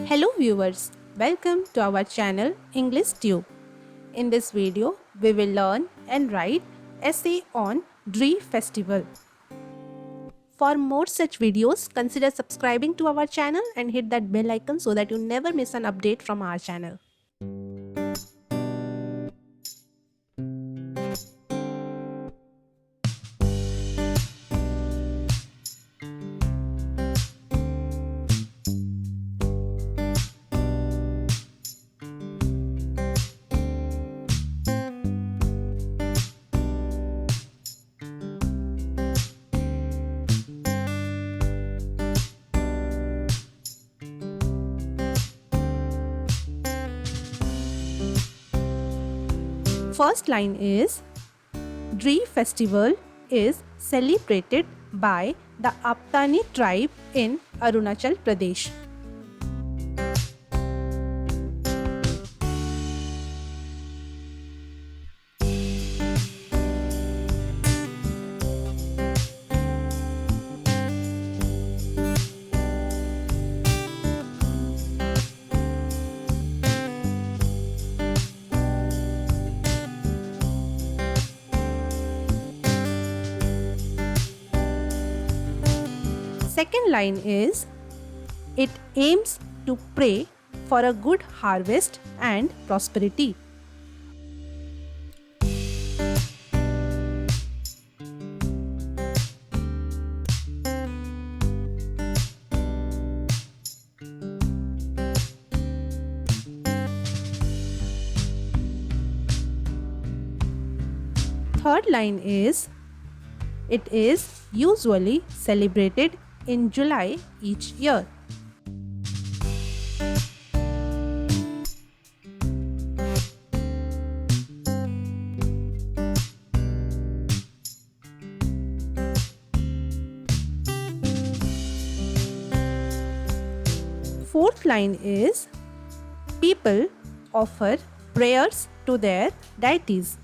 Hello viewers, welcome to our channel English Tube. In this video, we will learn and write essay on Dree festival. For more such videos, consider subscribing to our channel and hit that bell icon so that you never miss an update from our channel. First line is Dree festival is celebrated by the Apatani tribe in Arunachal Pradesh. Second line is it aims to pray for a good harvest and prosperity. Third line is it is usually celebrated in July each year. Fourth line is people offer prayers to their deities.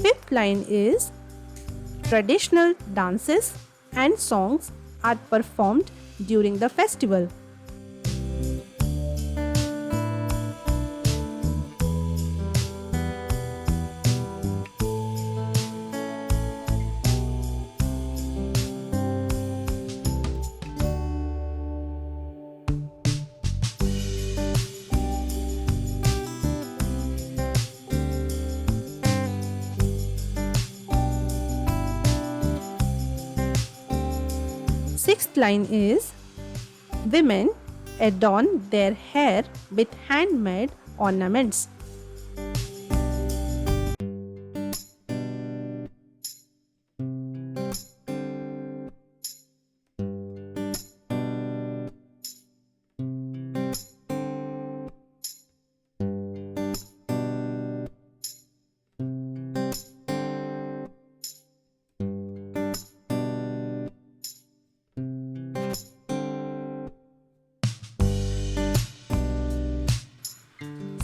Fifth line is traditional dances and songs are performed during the festival. Sixth line is women adorn their hair with handmade ornaments.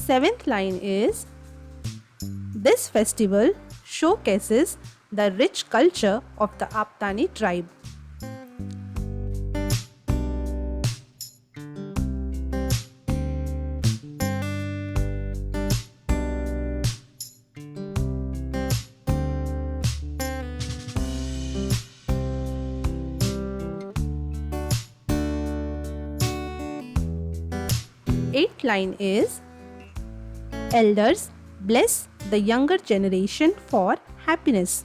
Seventh line is this festival showcases the rich culture of the Apatani tribe. Eighth line is elders bless the younger generation for happiness.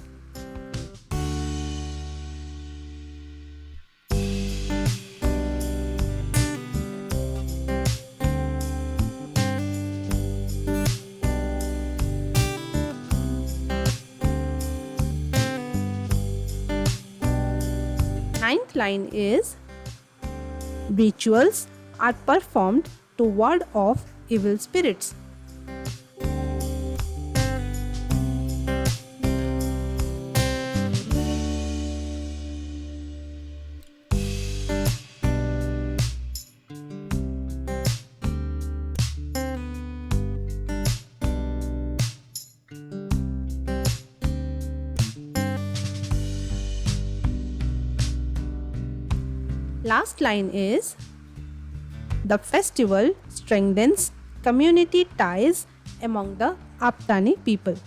Ninth line is rituals are performed to ward off evil spirits. Last line is, the festival strengthens community ties among the Apatani people.